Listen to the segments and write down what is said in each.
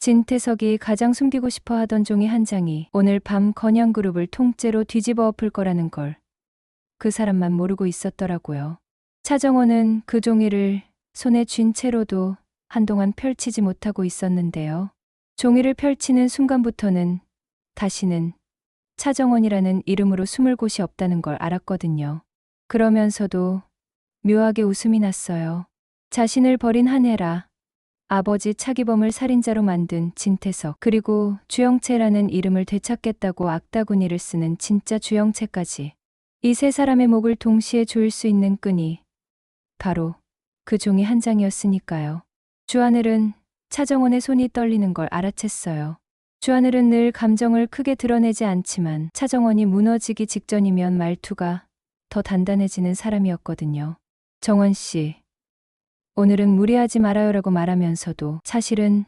진태석이 가장 숨기고 싶어 하던 종이 한 장이 오늘 밤 건양그룹을 통째로 뒤집어 엎을 거라는 걸 그 사람만 모르고 있었더라고요. 차정원은 그 종이를 손에 쥔 채로도 한동안 펼치지 못하고 있었는데요. 종이를 펼치는 순간부터는 다시는 차정원이라는 이름으로 숨을 곳이 없다는 걸 알았거든요. 그러면서도 묘하게 웃음이 났어요. 자신을 버린 한혜라, 아버지 차기범을 살인자로 만든 진태석, 그리고 주영채라는 이름을 되찾겠다고 악다구니를 쓰는 진짜 주영채까지. 이 세 사람의 목을 동시에 조일 수 있는 끈이 바로 그 종이 한 장이었으니까요. 주하늘은 차정원의 손이 떨리는 걸 알아챘어요. 주하늘은 늘 감정을 크게 드러내지 않지만 차정원이 무너지기 직전이면 말투가 더 단단해지는 사람이었거든요. 정원 씨, 오늘은 무리하지 말아요라고 말하면서도 사실은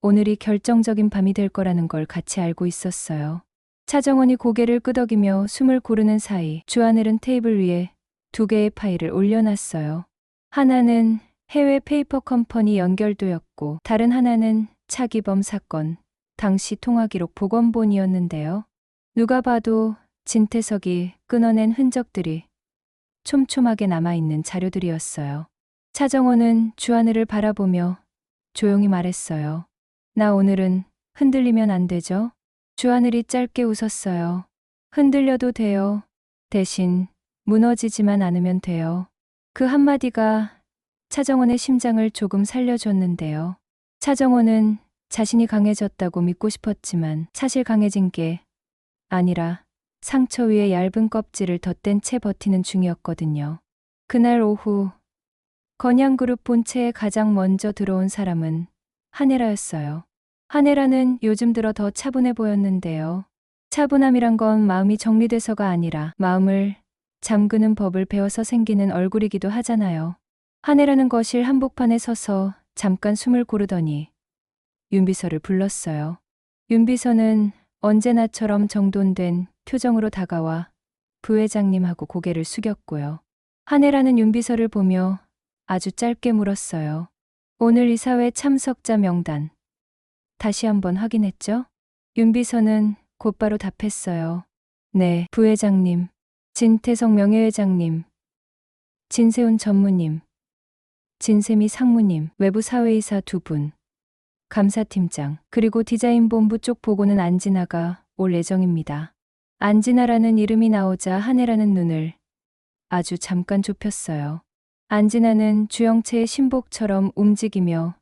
오늘이 결정적인 밤이 될 거라는 걸 같이 알고 있었어요. 차정원이 고개를 끄덕이며 숨을 고르는 사이 주하늘은 테이블 위에 2개의 파일을 올려놨어요. 하나는 해외 페이퍼 컴퍼니 연결도였고 다른 하나는 차기범 사건 당시 통화기록 복원본이었는데요. 누가 봐도 진태석이 끊어낸 흔적들이 촘촘하게 남아있는 자료들이었어요. 차정원은 주하늘을 바라보며 조용히 말했어요. 나 오늘은 흔들리면 안 되죠? 주하늘이 짧게 웃었어요. 흔들려도 돼요. 대신 무너지지만 않으면 돼요. 그 한마디가 차정원의 심장을 조금 살려줬는데요. 차정원은 자신이 강해졌다고 믿고 싶었지만 사실 강해진 게 아니라 상처 위에 얇은 껍질을 덧댄 채 버티는 중이었거든요. 그날 오후 건양그룹 본체에 가장 먼저 들어온 사람은 한혜라였어요. 한혜라는 요즘 들어 더 차분해 보였는데요. 차분함이란 건 마음이 정리돼서가 아니라 마음을 잠그는 법을 배워서 생기는 얼굴이기도 하잖아요. 한혜라는 거실 한복판에 서서 잠깐 숨을 고르더니 윤비서를 불렀어요. 윤비서는 언제나처럼 정돈된 표정으로 다가와 부회장님하고 고개를 숙였고요. 한혜라는 윤비서를 보며 아주 짧게 물었어요. 오늘 이사회 참석자 명단 다시 한번 확인했죠? 윤비서는 곧바로 답했어요. 네, 부회장님, 진태석 명예회장님, 진세훈 전무님, 진세미 상무님, 외부 사회이사 2분, 감사팀장, 그리고 디자인본부 쪽 보고는 안진아가 올 예정입니다. 안진아라는 이름이 나오자 한혜라는 눈을 아주 잠깐 좁혔어요. 안진아는 주영채의 신복처럼 움직이며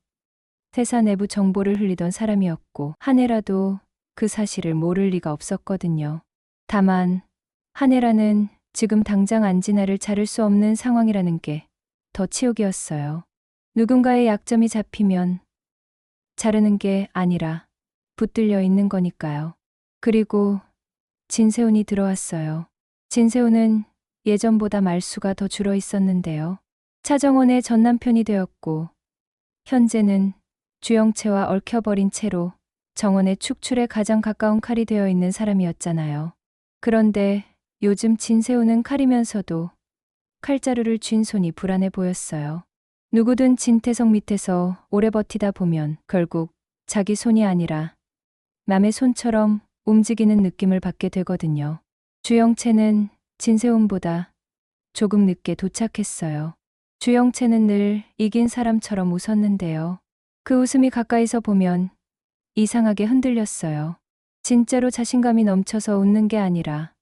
회사 내부 정보를 흘리던 사람이었고 한혜라도 그 사실을 모를 리가 없었거든요. 다만 한혜라는 지금 당장 안진아를 자를 수 없는 상황이라는 게 더 치욕이었어요. 누군가의 약점이 잡히면 자르는 게 아니라 붙들려 있는 거니까요. 그리고 진세훈이 들어왔어요. 진세훈은 예전보다 말수가 더 줄어 있었는데요. 차정원의 전남편이 되었고 현재는 주영채와 얽혀버린 채로 정원의 축출에 가장 가까운 칼이 되어 있는 사람이었잖아요. 그런데 요즘 진세훈은 칼이면서도 칼자루를 쥔 손이 불안해 보였어요. 누구든 진태석 밑에서 오래 버티다 보면 결국 자기 손이 아니라 남의 손처럼 움직이는 느낌을 받게 되거든요. 주영채는 진세훈보다 조금 늦게 도착했어요. 주영채는 늘 이긴 사람처럼 웃었는데요. 그 웃음이 가까이서 보면 이상하게 흔들렸어요. 진짜로 자신감이 넘쳐서 웃는 게 아니라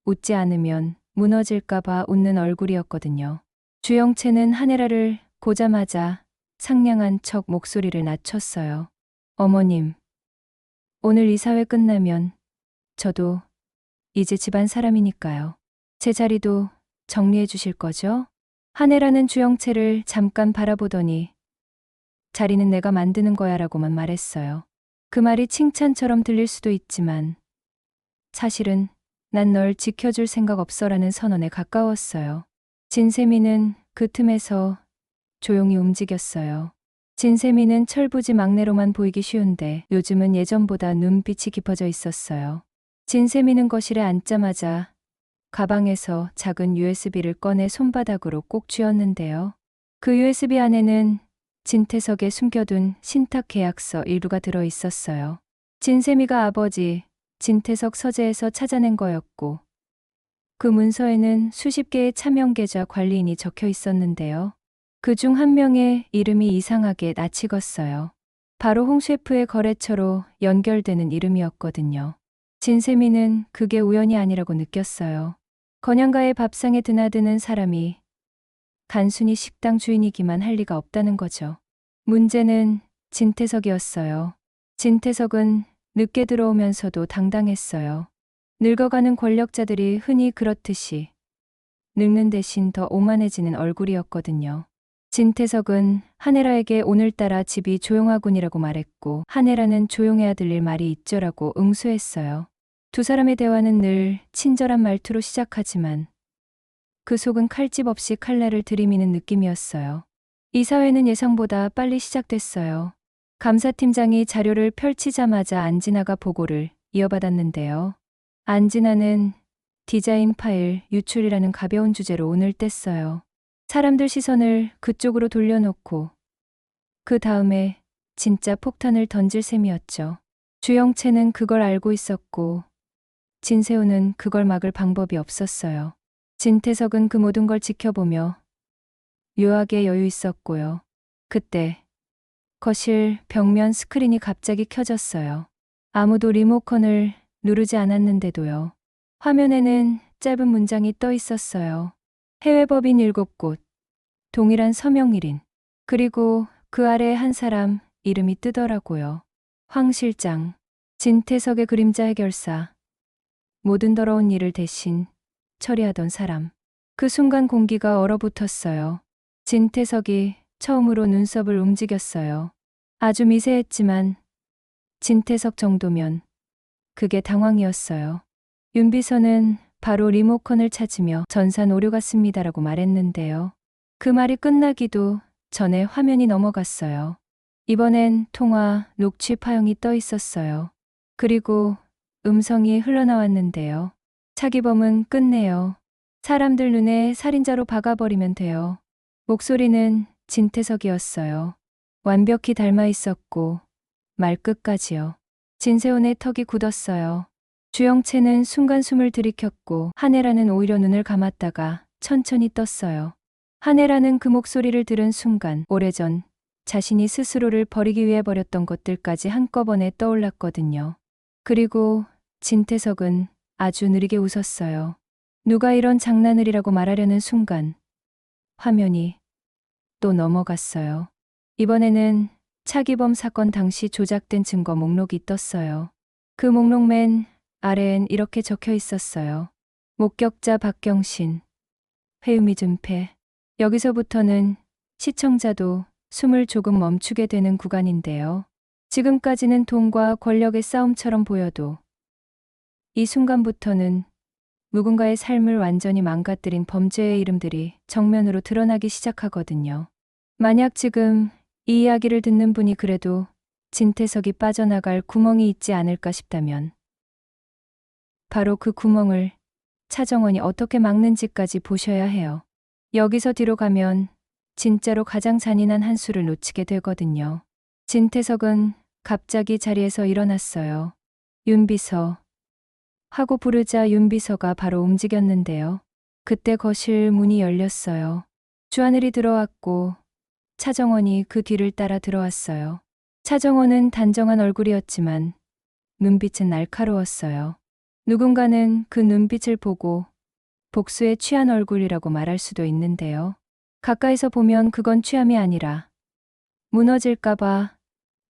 웃지 않으면 무너질까봐 웃는 얼굴이었거든요. 주영채는 한혜라를 보자마자 상냥한 척 목소리를 낮췄어요. 어머님, 오늘 이사회 끝나면 저도 이제 집안 사람이니까요. 제 자리도 정리해 주실 거죠? 한혜라는 주영채를 잠깐 바라보더니 자리는 내가 만드는 거야 라고만 말했어요. 그 말이 칭찬처럼 들릴 수도 있지만 사실은 난 널 지켜줄 생각 없어라는 선언에 가까웠어요. 진세미는 그 틈에서 조용히 움직였어요. 진세미는 철부지 막내로만 보이기 쉬운데 요즘은 예전보다 눈빛이 깊어져 있었어요. 진세미는 거실에 앉자마자 가방에서 작은 USB를 꺼내 손바닥으로 꼭 쥐었는데요. 그 USB 안에는 진태석에 숨겨둔 신탁 계약서 일부가 들어 있었어요. 진세미가 아버지 진태석 서재에서 찾아낸 거였고 그 문서에는 수십 개의 차명 계좌 관리인이 적혀 있었는데요. 그중 한 명의 이름이 이상하게 낯익었어요. 바로 홍 셰프의 거래처로 연결되는 이름이었거든요. 진세미는 그게 우연이 아니라고 느꼈어요. 건양가의 밥상에 드나드는 사람이 단순히 식당 주인이기만 할 리가 없다는 거죠. 문제는 진태석이었어요. 진태석은 늦게 들어오면서도 당당했어요. 늙어가는 권력자들이 흔히 그렇듯이 늙는 대신 더 오만해지는 얼굴이었거든요. 진태석은 한혜라에게 오늘따라 집이 조용하군이라고 말했고 한혜라는 조용해야 들릴 말이 있죠라고 응수했어요. 두 사람의 대화는 늘 친절한 말투로 시작하지만 그 속은 칼집 없이 칼날을 들이미는 느낌이었어요. 이사회는 예상보다 빨리 시작됐어요. 감사팀장이 자료를 펼치자마자 안진아가 보고를 이어받았는데요. 안진아는 디자인 파일 유출이라는 가벼운 주제로 오늘 뗐어요. 사람들 시선을 그쪽으로 돌려놓고 그 다음에 진짜 폭탄을 던질 셈이었죠. 주영채는 그걸 알고 있었고 진세호는 그걸 막을 방법이 없었어요. 진태석은 그 모든 걸 지켜보며 묘하게 여유 있었고요. 그때 거실 벽면 스크린이 갑자기 켜졌어요. 아무도 리모컨을 누르지 않았는데도요. 화면에는 짧은 문장이 떠 있었어요. 해외법인 7곳, 동일한 서명 1인, 그리고 그 아래에 한 사람 이름이 뜨더라고요. 황 실장, 진태석의 그림자 해결사, 모든 더러운 일을 대신 처리하던 사람. 그 순간 공기가 얼어붙었어요. 진태석이 처음으로 눈썹을 움직였어요. 아주 미세했지만 진태석 정도면 그게 당황이었어요. 윤비서는 바로 리모컨을 찾으며 전산 오류 같습니다라고 말했는데요. 그 말이 끝나기도 전에 화면이 넘어갔어요. 이번엔 통화 녹취 파형이 떠 있었어요. 그리고 음성이 흘러나왔는데요. 차기범은 끝내요. 사람들 눈에 살인자로 박아버리면 돼요. 목소리는 진태석이었어요. 완벽히 닮아 있었고 말끝까지요. 진세훈의 턱이 굳었어요. 주영채는 순간 숨을 들이켰고 한혜라는 오히려 눈을 감았다가 천천히 떴어요. 한혜라는 그 목소리를 들은 순간 오래전 자신이 스스로를 버리기 위해 버렸던 것들까지 한꺼번에 떠올랐거든요. 그리고 진태석은 아주 느리게 웃었어요. 누가 이런 장난을이라고 말하려는 순간 화면이 또 넘어갔어요. 이번에는 차기범 사건 당시 조작된 증거 목록이 떴어요. 그 목록 맨 아래엔 이렇게 적혀 있었어요. 목격자 박경신, 회유미 준패. 여기서부터는 시청자도 숨을 조금 멈추게 되는 구간인데요. 지금까지는 돈과 권력의 싸움처럼 보여도 이 순간부터는 누군가의 삶을 완전히 망가뜨린 범죄의 이름들이 정면으로 드러나기 시작하거든요. 만약 지금 이 이야기를 듣는 분이 그래도 진태석이 빠져나갈 구멍이 있지 않을까 싶다면 바로 그 구멍을 차정원이 어떻게 막는지까지 보셔야 해요. 여기서 뒤로 가면 진짜로 가장 잔인한 한 수를 놓치게 되거든요. 진태석은 갑자기 자리에서 일어났어요. 윤비서 하고 부르자 윤비서가 바로 움직였는데요. 그때 거실 문이 열렸어요. 주하늘이 들어왔고 차정원이 그 뒤를 따라 들어왔어요. 차정원은 단정한 얼굴이었지만 눈빛은 날카로웠어요. 누군가는 그 눈빛을 보고 복수에 취한 얼굴이라고 말할 수도 있는데요. 가까이서 보면 그건 취함이 아니라 무너질까봐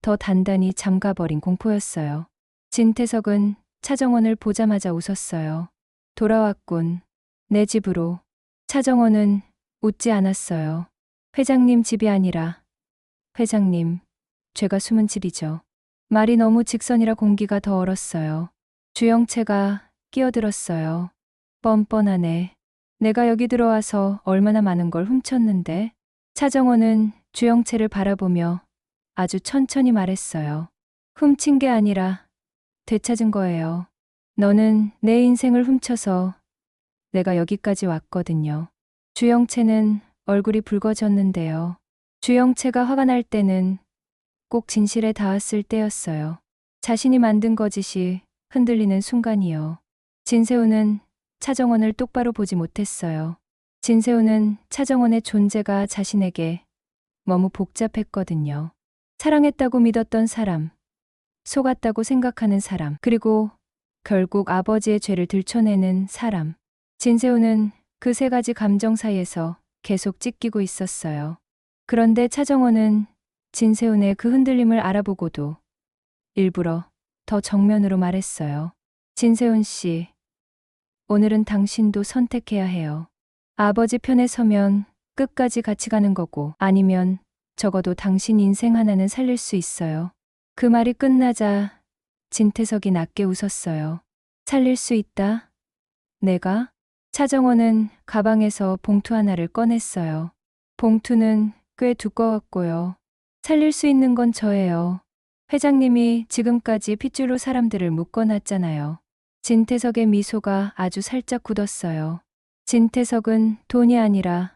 더 단단히 잠가버린 공포였어요. 진태석은 차정원을 보자마자 웃었어요. 돌아왔군. 내 집으로. 차정원은 웃지 않았어요. 회장님 집이 아니라 회장님, 죄가 숨은 집이죠. 말이 너무 직선이라 공기가 더 얼었어요. 주영채가 끼어들었어요. 뻔뻔하네. 내가 여기 들어와서 얼마나 많은 걸 훔쳤는데. 차정원은 주영채를 바라보며 아주 천천히 말했어요. 훔친 게 아니라 되찾은 거예요. 너는 내 인생을 훔쳐서 내가 여기까지 왔거든요. 주영채는 얼굴이 붉어졌는데요. 주영채가 화가 날 때는 꼭 진실에 닿았을 때였어요. 자신이 만든 거짓이 흔들리는 순간이요. 진세훈은 차정원을 똑바로 보지 못했어요. 진세훈은 차정원의 존재가 자신에게 너무 복잡했거든요. 사랑했다고 믿었던 사람, 속았다고 생각하는 사람, 그리고 결국 아버지의 죄를 들춰내는 사람. 진세훈은 그 세 가지 감정 사이에서 계속 찢기고 있었어요. 그런데 차정원은 진세훈의 그 흔들림을 알아보고도 일부러 더 정면으로 말했어요. 진세훈 씨, 오늘은 당신도 선택해야 해요. 아버지 편에 서면 끝까지 같이 가는 거고, 아니면 적어도 당신 인생 하나는 살릴 수 있어요. 그 말이 끝나자 진태석이 낮게 웃었어요. 살릴 수 있다? 내가? 차정원은 가방에서 봉투 하나를 꺼냈어요. 봉투는 꽤 두꺼웠고요. 살릴 수 있는 건 저예요. 회장님이 지금까지 핏줄로 사람들을 묶어놨잖아요. 진태석의 미소가 아주 살짝 굳었어요. 진태석은 돈이 아니라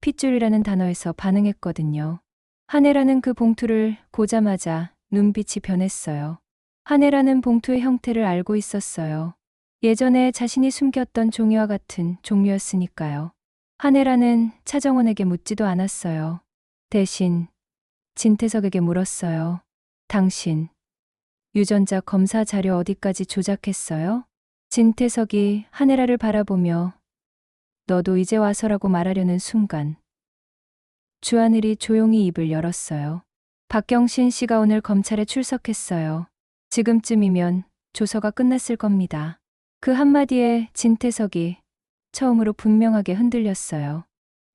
핏줄이라는 단어에서 반응했거든요. 한혜라는 그 봉투를 보자마자 눈빛이 변했어요. 한혜라는 봉투의 형태를 알고 있었어요. 예전에 자신이 숨겼던 종이와 같은 종류였으니까요. 한혜라는 차정원에게 묻지도 않았어요. 대신 진태석에게 물었어요. 당신, 유전자 검사 자료 어디까지 조작했어요? 진태석이 한혜라를 바라보며 너도 이제 와서라고 말하려는 순간 주하늘이 조용히 입을 열었어요. 박경신 씨가 오늘 검찰에 출석했어요. 지금쯤이면 조서가 끝났을 겁니다. 그 한마디에 진태석이 처음으로 분명하게 흔들렸어요.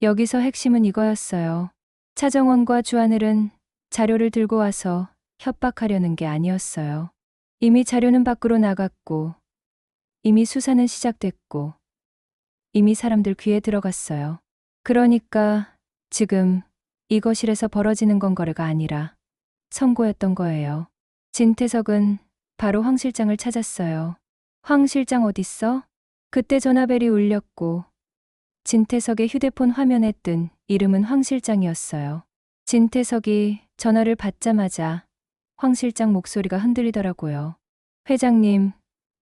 여기서 핵심은 이거였어요. 차정원과 주하늘은 자료를 들고 와서 협박하려는 게 아니었어요. 이미 자료는 밖으로 나갔고, 이미 수사는 시작됐고, 이미 사람들 귀에 들어갔어요. 그러니까 지금 이 거실에서 벌어지는 건 거래가 아니라 선고였던 거예요. 진태석은 바로 황 실장을 찾았어요. 황 실장 어딨어? 그때 전화벨이 울렸고 진태석의 휴대폰 화면에 뜬 이름은 황 실장이었어요. 진태석이 전화를 받자마자 황 실장 목소리가 흔들리더라고요. 회장님,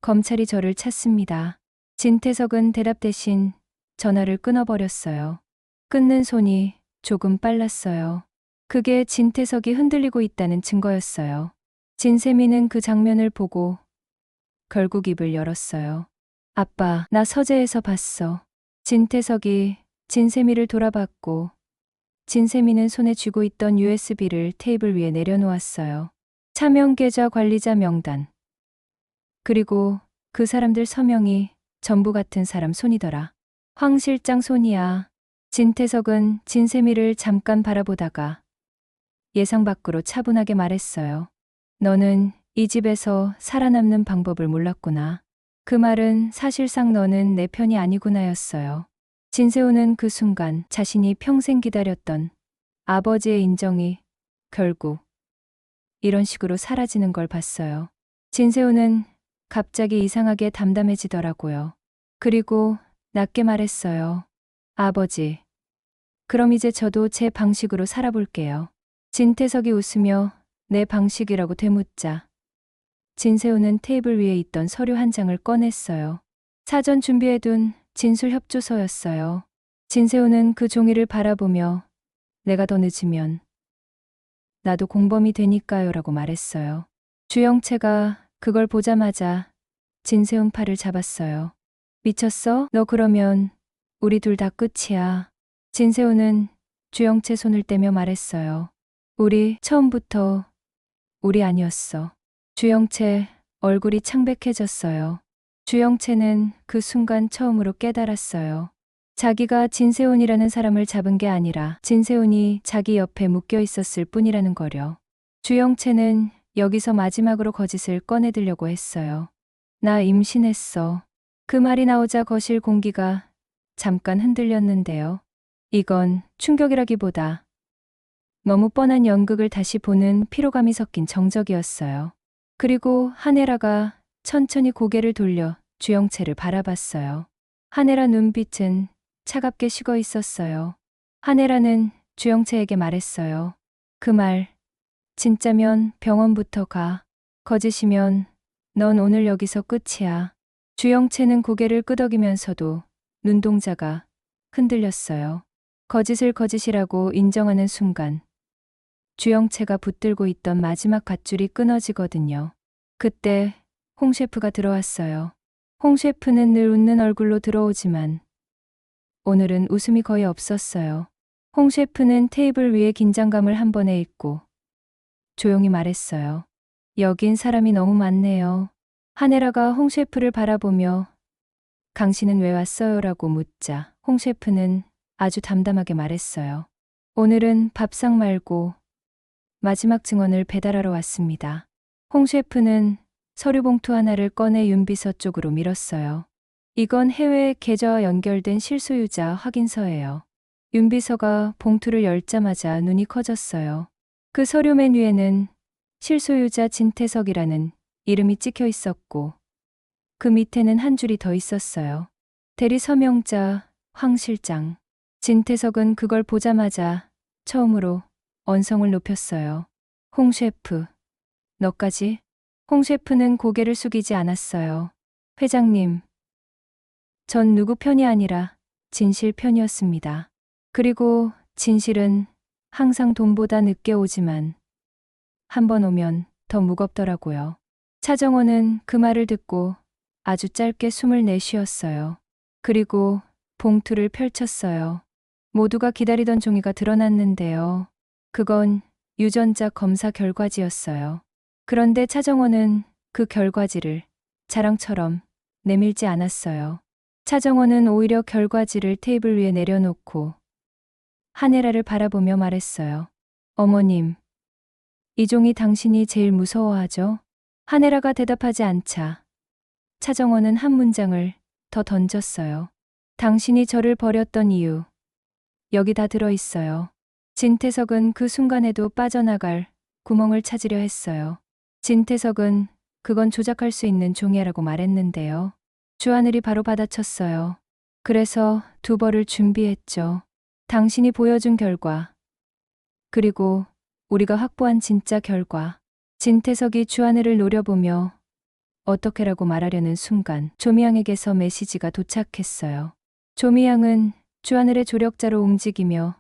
검찰이 저를 찾습니다. 진태석은 대답 대신 전화를 끊어버렸어요. 끊는 손이 조금 빨랐어요. 그게 진태석이 흔들리고 있다는 증거였어요. 진세미는 그 장면을 보고 결국 입을 열었어요. 아빠, 나 서재에서 봤어. 진태석이 진세미를 돌아봤고 진세미는 손에 쥐고 있던 USB를 테이블 위에 내려놓았어요. 차명 계좌 관리자 명단. 그리고 그 사람들 서명이 전부 같은 사람 손이더라. 황 실장 손이야. 진태석은 진세미를 잠깐 바라보다가 예상 밖으로 차분하게 말했어요. 너는 이 집에서 살아남는 방법을 몰랐구나. 그 말은 사실상 너는 내 편이 아니구나였어요. 진세훈은 그 순간 자신이 평생 기다렸던 아버지의 인정이 결국 이런 식으로 사라지는 걸 봤어요. 진세훈은 갑자기 이상하게 담담해지더라고요. 그리고 낮게 말했어요. 아버지, 그럼 이제 저도 제 방식으로 살아볼게요. 진태석이 웃으며 내 방식이라고 되묻자 진세훈은 테이블 위에 있던 서류 한 장을 꺼냈어요. 사전 준비해둔 진술협조서였어요. 진세훈은 그 종이를 바라보며 내가 더 늦으면 나도 공범이 되니까요 라고 말했어요. 주영채가 그걸 보자마자 진세훈 팔을 잡았어요. 미쳤어? 너 그러면 우리 둘 다 끝이야. 진세훈은 주영채 손을 떼며 말했어요. 우리 처음부터 우리 아니었어. 주영채 얼굴이 창백해졌어요. 주영채는 그 순간 처음으로 깨달았어요. 자기가 진세훈이라는 사람을 잡은 게 아니라 진세훈이 자기 옆에 묶여 있었을 뿐이라는 거려. 주영채는 여기서 마지막으로 거짓을 꺼내들려고 했어요. 나 임신했어. 그 말이 나오자 거실 공기가 잠깐 흔들렸는데요. 이건 충격이라기보다 너무 뻔한 연극을 다시 보는 피로감이 섞인 정적이었어요. 그리고 한혜라가 천천히 고개를 돌려 주영채를 바라봤어요. 한혜라 눈빛은 차갑게 식어 있었어요. 한혜라는 주영채에게 말했어요. 그 말 진짜면 병원부터 가. 거짓이면 넌 오늘 여기서 끝이야. 주영채는 고개를 끄덕이면서도 눈동자가 흔들렸어요. 거짓을 거짓이라고 인정하는 순간 주영채가 붙들고 있던 마지막 밧줄이 끊어지거든요. 그때 홍 셰프가 들어왔어요. 홍 셰프는 늘 웃는 얼굴로 들어오지만 오늘은 웃음이 거의 없었어요. 홍 셰프는 테이블 위에 긴장감을 한 번에 잊고 조용히 말했어요. 여긴 사람이 너무 많네요. 하네라가 홍 셰프를 바라보며 당신은 왜 왔어요? 라고 묻자 홍 셰프는 아주 담담하게 말했어요. 오늘은 밥상 말고 마지막 증언을 배달하러 왔습니다. 홍 셰프는 서류 봉투 하나를 꺼내 윤비서 쪽으로 밀었어요. 이건 해외 계좌와 연결된 실소유자 확인서예요. 윤비서가 봉투를 열자마자 눈이 커졌어요. 그 서류 맨 위에는 실소유자 진태석이라는 이름이 찍혀 있었고 그 밑에는 한 줄이 더 있었어요. 대리 서명자 황 실장. 진태석은 그걸 보자마자 처음으로 언성을 높였어요. 홍 셰프, 너까지? 홍 셰프는 고개를 숙이지 않았어요. 회장님, 전 누구 편이 아니라 진실 편이었습니다. 그리고 진실은 항상 돈보다 늦게 오지만 한 번 오면 더 무겁더라고요. 차정원은 그 말을 듣고 아주 짧게 숨을 내쉬었어요. 그리고 봉투를 펼쳤어요. 모두가 기다리던 종이가 드러났는데요. 그건 유전자 검사 결과지였어요. 그런데 차정원은 그 결과지를 자랑처럼 내밀지 않았어요. 차정원은 오히려 결과지를 테이블 위에 내려놓고 하네라를 바라보며 말했어요. 어머님, 이 종이 당신이 제일 무서워하죠? 하네라가 대답하지 않자 차정원은 한 문장을 더 던졌어요. 당신이 저를 버렸던 이유, 여기 다 들어있어요. 진태석은 그 순간에도 빠져나갈 구멍을 찾으려 했어요. 진태석은 그건 조작할 수 있는 종이라고 말했는데요. 주하늘이 바로 받아쳤어요. 그래서 두 벌을 준비했죠. 당신이 보여준 결과, 그리고 우리가 확보한 진짜 결과. 진태석이 주하늘을 노려보며 어떻게라고 말하려는 순간 조미양에게서 메시지가 도착했어요. 조미양은 주하늘의 조력자로 움직이며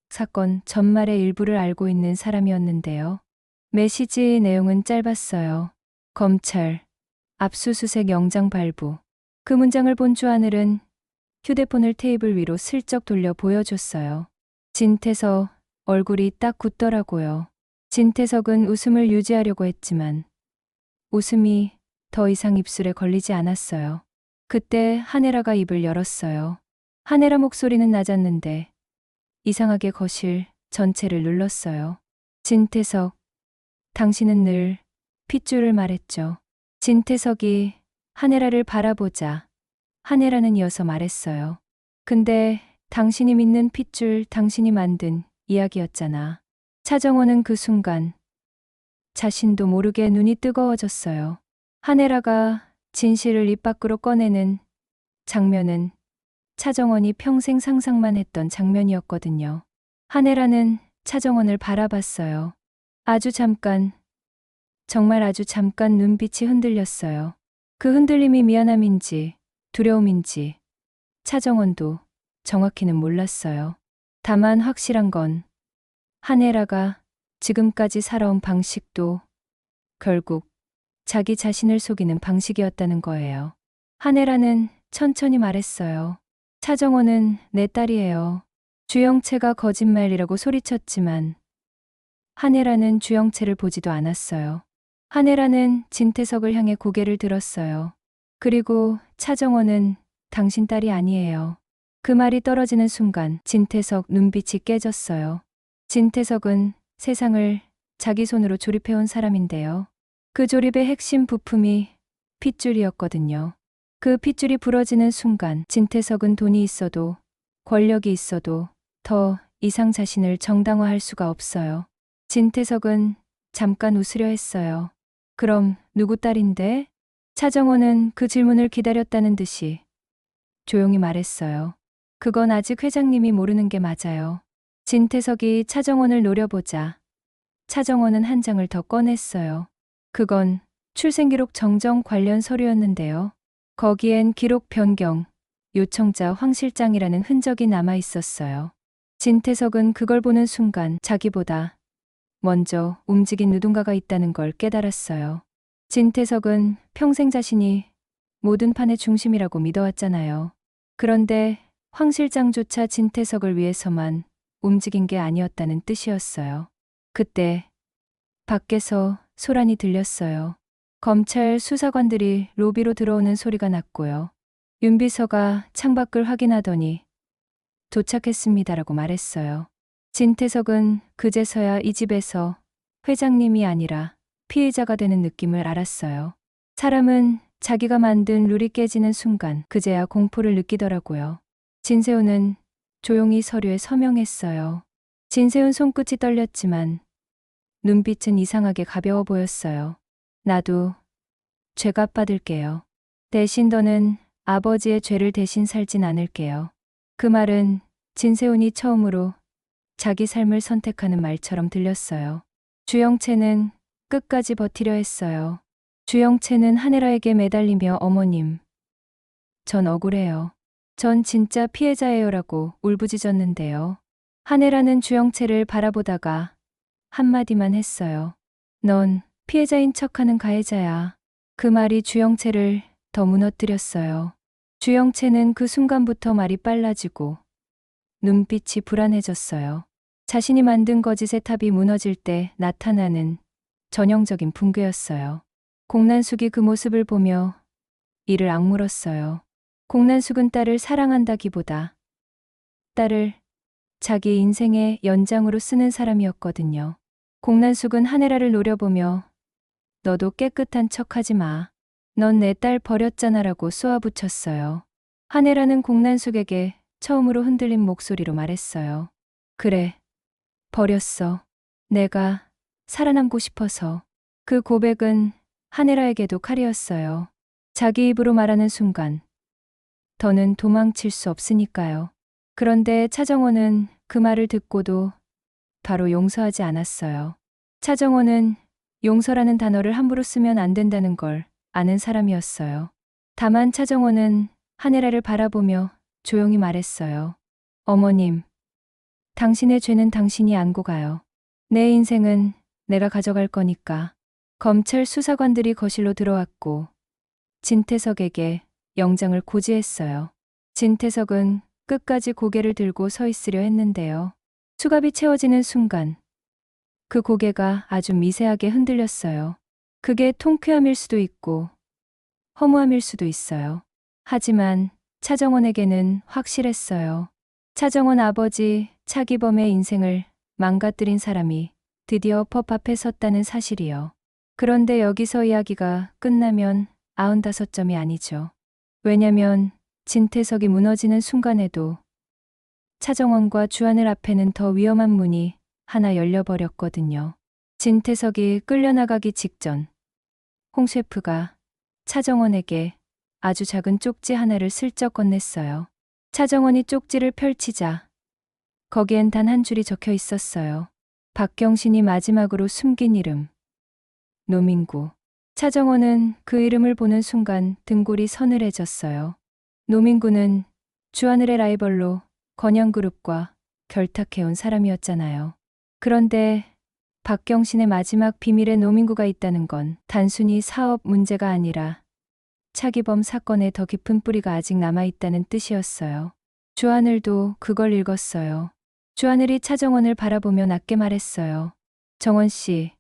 사건 전말의 일부를 알고 있는 사람이었는데요. 메시지 내용은 짧았어요. 검찰, 압수수색 영장 발부. 그 문장을 본 주하늘은 휴대폰을 테이블 위로 슬쩍 돌려 보여줬어요. 진태석 얼굴이 딱 굳더라고요. 진태석은 웃음을 유지하려고 했지만 웃음이 더 이상 입술에 걸리지 않았어요. 그때 하네라가 입을 열었어요. 하네라 목소리는 낮았는데 이상하게 거실 전체를 눌렀어요. 진태석, 당신은 늘 핏줄을 말했죠. 진태석이 하네라를 바라보자 하네라는 이어서 말했어요. 근데 당신이 믿는 핏줄 당신이 만든 이야기였잖아. 차정원은 그 순간 자신도 모르게 눈이 뜨거워졌어요. 하네라가 진실을 입 밖으로 꺼내는 장면은 차정원이 평생 상상만 했던 장면이었거든요. 하네라는 차정원을 바라봤어요. 아주 잠깐, 정말 아주 잠깐 눈빛이 흔들렸어요. 그 흔들림이 미안함인지 두려움인지 차정원도 정확히는 몰랐어요. 다만 확실한 건 하네라가 지금까지 살아온 방식도 결국 자기 자신을 속이는 방식이었다는 거예요. 하네라는 천천히 말했어요. 차정원은 내 딸이에요. 주영채가 거짓말이라고 소리쳤지만 하네라는 주영채를 보지도 않았어요. 하네라는 진태석을 향해 고개를 들었어요. 그리고 차정원은 당신 딸이 아니에요. 그 말이 떨어지는 순간 진태석 눈빛이 깨졌어요. 진태석은 세상을 자기 손으로 조립해온 사람인데요. 그 조립의 핵심 부품이 핏줄이었거든요. 그 핏줄이 부러지는 순간 진태석은 돈이 있어도 권력이 있어도 더 이상 자신을 정당화할 수가 없어요. 진태석은 잠깐 웃으려 했어요. 그럼 누구 딸인데? 차정원은 그 질문을 기다렸다는 듯이 조용히 말했어요. 그건 아직 회장님이 모르는 게 맞아요. 진태석이 차정원을 노려보자 차정원은 한 장을 더 꺼냈어요. 그건 출생기록 정정 관련 서류였는데요. 거기엔 기록 변경, 요청자 황 실장이라는 흔적이 남아 있었어요. 진태석은 그걸 보는 순간 자기보다 먼저 움직인 누군가가 있다는 걸 깨달았어요. 진태석은 평생 자신이 모든 판의 중심이라고 믿어왔잖아요. 그런데 황 실장조차 진태석을 위해서만 움직인 게 아니었다는 뜻이었어요. 그때 밖에서 소란이 들렸어요. 검찰 수사관들이 로비로 들어오는 소리가 났고요. 윤 비서가 창밖을 확인하더니 도착했습니다라고 말했어요. 진태석은 그제서야 이 집에서 회장님이 아니라 피해자가 되는 느낌을 알았어요. 사람은 자기가 만든 룰이 깨지는 순간 그제야 공포를 느끼더라고요. 진세훈은 조용히 서류에 서명했어요. 진세훈 손끝이 떨렸지만 눈빛은 이상하게 가벼워 보였어요. 나도 죄값 받을게요. 대신 더는 아버지의 죄를 대신 살진 않을게요. 그 말은 진세훈이 처음으로 자기 삶을 선택하는 말처럼 들렸어요. 주영채는 끝까지 버티려 했어요. 주영채는 한혜라에게 매달리며 어머님, 전 억울해요. 전 진짜 피해자예요라고 울부짖었는데요. 한혜라는 주영채를 바라보다가 한마디만 했어요. 넌 피해자인 척하는 가해자야. 그 말이 주영채를 더 무너뜨렸어요. 주영채는 그 순간부터 말이 빨라지고 눈빛이 불안해졌어요. 자신이 만든 거짓의 탑이 무너질 때 나타나는 전형적인 붕괴였어요. 공난숙이 그 모습을 보며 이를 악물었어요. 공난숙은 딸을 사랑한다기보다 딸을 자기 인생의 연장으로 쓰는 사람이었거든요. 공난숙은 한혜라를 노려보며 너도 깨끗한 척하지 마. 넌 내 딸 버렸잖아라고 쏘아붙였어요. 한혜라는 공난숙에게 처음으로 흔들린 목소리로 말했어요. 그래, 버렸어. 내가 살아남고 싶어서. 그 고백은 한혜라에게도 칼이었어요. 자기 입으로 말하는 순간 더는 도망칠 수 없으니까요. 그런데 차정원은 그 말을 듣고도 바로 용서하지 않았어요. 차정원은 용서라는 단어를 함부로 쓰면 안 된다는 걸 아는 사람이었어요. 다만 차정원은 한혜라를 바라보며 조용히 말했어요. 어머님, 당신의 죄는 당신이 안고 가요. 내 인생은 내가 가져갈 거니까. 검찰 수사관들이 거실로 들어왔고 진태석에게 영장을 고지했어요. 진태석은 끝까지 고개를 들고 서 있으려 했는데요. 수갑이 채워지는 순간 그 고개가 아주 미세하게 흔들렸어요. 그게 통쾌함일 수도 있고 허무함일 수도 있어요. 하지만 차정원에게는 확실했어요. 차정원 아버지 차기범의 인생을 망가뜨린 사람이 드디어 법 앞에 섰다는 사실이요. 그런데 여기서 이야기가 끝나면 95점이 아니죠. 왜냐면 진태석이 무너지는 순간에도 차정원과 주하늘 앞에는 더 위험한 문이 하나 열려버렸거든요. 진태석이 끌려나가기 직전 홍 셰프가 차정원에게 아주 작은 쪽지 하나를 슬쩍 건넸어요. 차정원이 쪽지를 펼치자 거기엔 단 한 줄이 적혀 있었어요. 박경신이 마지막으로 숨긴 이름. 노민구. 차정원은 그 이름을 보는 순간 등골이 서늘해졌어요. 노민구는 주하늘의 라이벌로 건영그룹과 결탁해온 사람이었잖아요. 그런데 박경신의 마지막 비밀에 노민구가 있다는 건 단순히 사업 문제가 아니라 차기범 사건에 더 깊은 뿌리가 아직 남아있다는 뜻이었어요. 주하늘도 그걸 읽었어요. 주하늘이 차정원을 바라보며 낮게 말했어요. 정원 씨,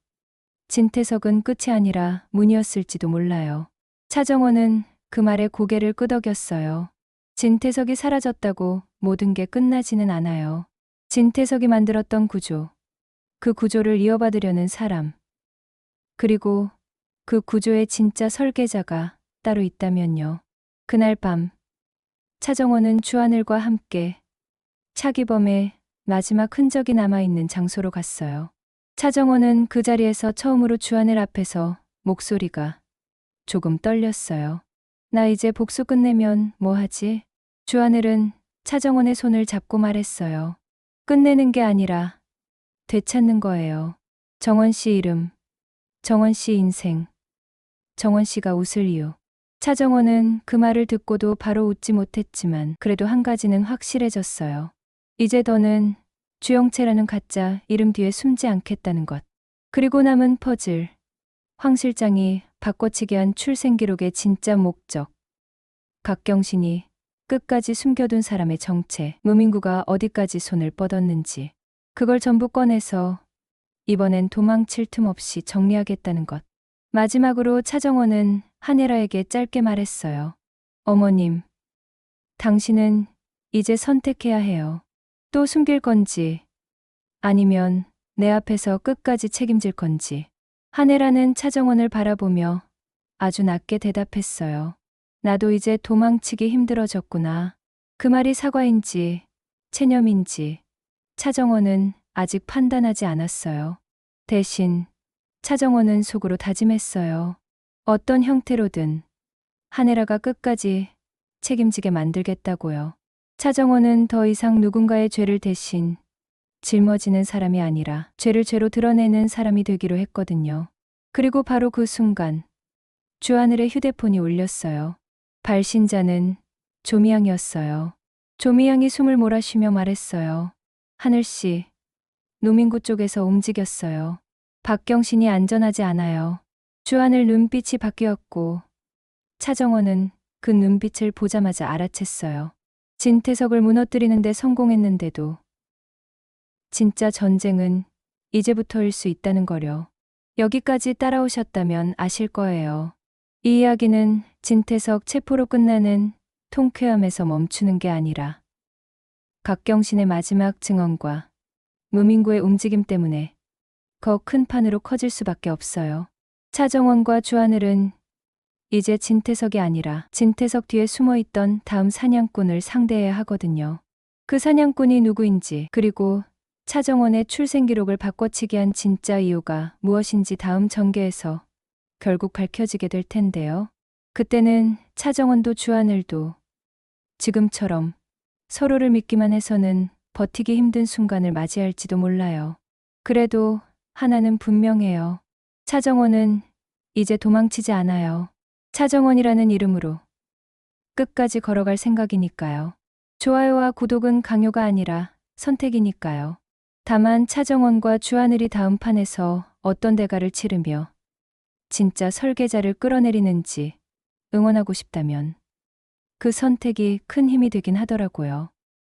진태석은 끝이 아니라 문이었을지도 몰라요. 차정원은 그 말에 고개를 끄덕였어요. 진태석이 사라졌다고 모든 게 끝나지는 않아요. 진태석이 만들었던 구조, 그 구조를 이어받으려는 사람, 그리고 그 구조의 진짜 설계자가 따로 있다면요. 그날 밤 차정원은 주하늘과 함께 차기범의 마지막 흔적이 남아있는 장소로 갔어요. 차정원은 그 자리에서 처음으로 주하늘 앞에서 목소리가 조금 떨렸어요. 나 이제 복수 끝내면 뭐 하지? 주하늘은 차정원의 손을 잡고 말했어요. 끝내는 게 아니라 되찾는 거예요. 정원 씨 이름, 정원 씨 인생, 정원 씨가 웃을 이유. 차정원은 그 말을 듣고도 바로 웃지 못했지만 그래도 한 가지는 확실해졌어요. 이제 더는 주영채라는 가짜 이름 뒤에 숨지 않겠다는 것. 그리고 남은 퍼즐. 황 실장이 바꿔치기 한 출생기록의 진짜 목적. 박경신이 끝까지 숨겨둔 사람의 정체. 무민구가 어디까지 손을 뻗었는지. 그걸 전부 꺼내서 이번엔 도망칠 틈 없이 정리하겠다는 것. 마지막으로 차정원은 한예라에게 짧게 말했어요. 어머님, 당신은 이제 선택해야 해요. 또 숨길 건지, 아니면 내 앞에서 끝까지 책임질 건지. 한예라는 차정원을 바라보며 아주 낮게 대답했어요. 나도 이제 도망치기 힘들어졌구나. 그 말이 사과인지 체념인지 차정원은 아직 판단하지 않았어요. 대신 차정원은 속으로 다짐했어요. 어떤 형태로든 한혜라가 끝까지 책임지게 만들겠다고요. 차정원은 더 이상 누군가의 죄를 대신 짊어지는 사람이 아니라 죄를 죄로 드러내는 사람이 되기로 했거든요. 그리고 바로 그 순간 주하늘의 휴대폰이 울렸어요. 발신자는 조미양이었어요. 조미양이 숨을 몰아쉬며 말했어요. 하늘씨, 노민구 쪽에서 움직였어요. 박경신이 안전하지 않아요. 주하늘 눈빛이 바뀌었고 차정원은 그 눈빛을 보자마자 알아챘어요. 진태석을 무너뜨리는 데 성공했는데도 진짜 전쟁은 이제부터일 수 있다는 거려. 여기까지 따라오셨다면 아실 거예요. 이 이야기는 진태석 체포로 끝나는 통쾌함에서 멈추는 게 아니라 박경신의 마지막 증언과 무민구의 움직임 때문에 더 큰 판으로 커질 수밖에 없어요. 차정원과 주하늘은 이제 진태석이 아니라 진태석 뒤에 숨어있던 다음 사냥꾼을 상대해야 하거든요. 그 사냥꾼이 누구인지 그리고 차정원의 출생기록을 바꿔치기 한 진짜 이유가 무엇인지 다음 전개에서 결국 밝혀지게 될 텐데요. 그때는 차정원도 주하늘도 지금처럼 서로를 믿기만 해서는 버티기 힘든 순간을 맞이할지도 몰라요. 그래도 하나는 분명해요. 차정원은 이제 도망치지 않아요. 차정원이라는 이름으로 끝까지 걸어갈 생각이니까요. 좋아요와 구독은 강요가 아니라 선택이니까요. 다만 차정원과 주하늘이 다음 판에서 어떤 대가를 치르며 진짜 설계자를 끌어내리는지 응원하고 싶다면 그 선택이 큰 힘이 되긴 하더라고요.